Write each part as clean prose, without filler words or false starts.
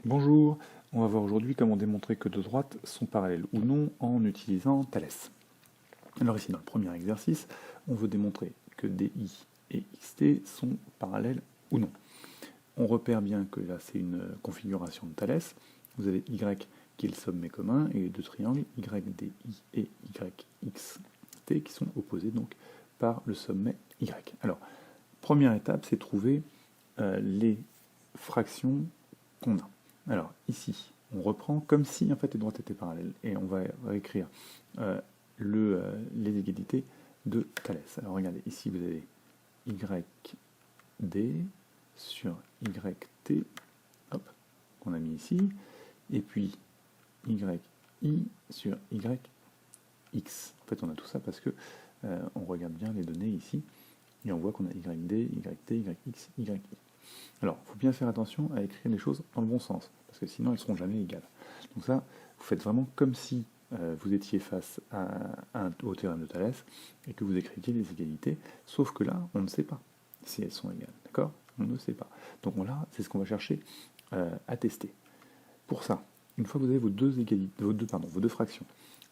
Bonjour, on va voir aujourd'hui comment démontrer que deux droites sont parallèles ou non en utilisant Thalès. Alors ici dans le premier exercice, on veut démontrer que DI et XT sont parallèles ou non. On repère bien que là c'est une configuration de Thalès. Vous avez Y qui est le sommet commun et les deux triangles YDI et YXT qui sont opposés donc par le sommet Y. Alors, première étape, c'est trouver les fractions qu'on a. Alors ici, on reprend comme si en fait les droites étaient parallèles et on va écrire les égalités de Thalès. Alors regardez, ici vous avez YD sur YT, hop, qu'on a mis ici, et puis YI sur YX. En fait on a tout ça parce que on regarde bien les données ici et on voit qu'on a YD, YT, YX, YI. Alors, il faut bien faire attention à écrire les choses dans le bon sens, parce que sinon elles ne seront jamais égales. Donc ça, vous faites vraiment comme si vous étiez face au théorème de Thalès, et que vous écriviez les égalités, sauf que là, on ne sait pas si elles sont égales, d'accord? On ne sait pas. Donc là, c'est ce qu'on va chercher à tester. Pour ça, une fois que vous avez vos vos deux fractions,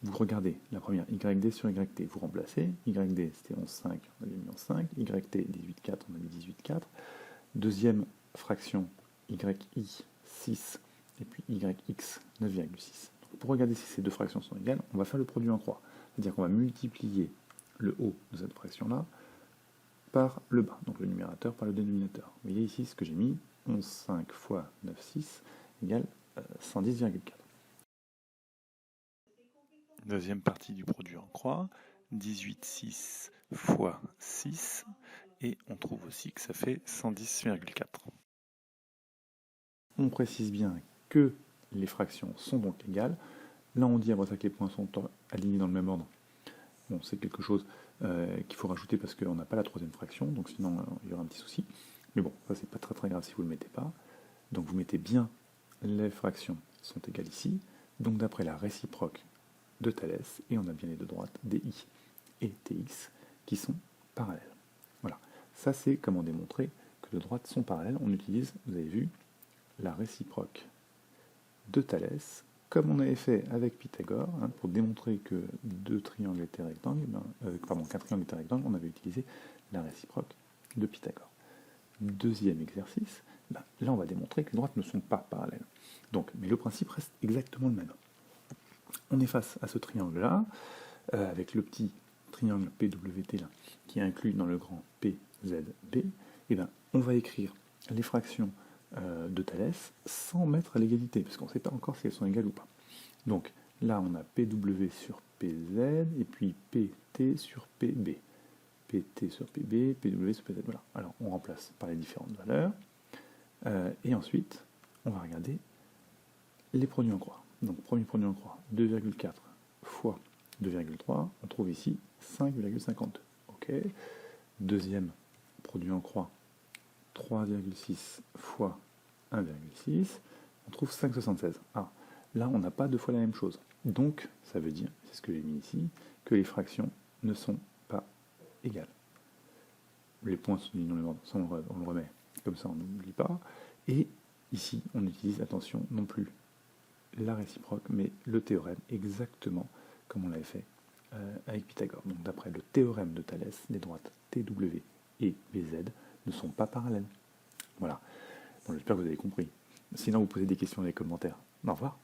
vous regardez la première, YD sur YT, vous remplacez, YD c'était 11,5, on avait mis 11,5, YT 18,4, on a mis 18,4, deuxième fraction YI 6 et puis YX 9,6. Pour regarder si ces deux fractions sont égales, on va faire le produit en croix. C'est-à-dire qu'on va multiplier le haut de cette fraction-là par le bas, donc le numérateur par le dénominateur. Vous voyez ici ce que j'ai mis, 11,5 fois 9,6 égale 110,4. Deuxième partie du produit en croix, 18,6 fois 6, et on trouve aussi que ça fait 110,4. On précise bien que les fractions sont donc égales. Là on dit après ça que les points sont alignés dans le même ordre. Bon, c'est quelque chose qu'il faut rajouter parce qu'on n'a pas la troisième fraction, donc sinon il y aura un petit souci. Mais bon, ça c'est pas très grave si vous ne le mettez pas. Donc vous mettez bien les fractions sont égales ici, donc d'après la réciproque de Thalès, et on a bien les deux droites, DI et TX, qui sont parallèles. Voilà, ça c'est comment démontrer que deux droites sont parallèles. On utilise, vous avez vu, la réciproque de Thalès, comme on avait fait avec Pythagore, hein, pour démontrer que deux triangles étaient rectangles, qu'un triangle était rectangle, on avait utilisé la réciproque de Pythagore. Deuxième exercice, là on va démontrer que les droites ne sont pas parallèles. Donc, mais le principe reste exactement le même. On est face à ce triangle-là, avec le petit triangle PWT là, qui est inclus dans le grand PZB, et bien on va écrire les fractions de Thalès sans mettre à l'égalité, parce qu'on ne sait pas encore si elles sont égales ou pas. Donc là, on a PW sur PZ, et puis PT sur PB. PT sur PB, PW sur PZ, voilà. Alors on remplace par les différentes valeurs, et ensuite, on va regarder les produits en croix. Donc premier produit en croix, 2,4 fois 2,3, on trouve ici 5,52. Ok. Deuxième produit en croix, 3,6 fois 1,6, on trouve 5,76. Ah, là on n'a pas deux fois la même chose. Donc ça veut dire, c'est ce que j'ai mis ici, que les fractions ne sont pas égales. Les points sont unis dans le ordre, ça on le remet, comme ça on n'oublie pas. Et ici on utilise, attention, non plus la réciproque, mais le théorème, exactement comme on l'avait fait avec Pythagore. Donc d'après le théorème de Thalès, les droites TW et BZ ne sont pas parallèles. Voilà. Bon, j'espère que vous avez compris. Sinon, vous posez des questions dans les commentaires. Au revoir.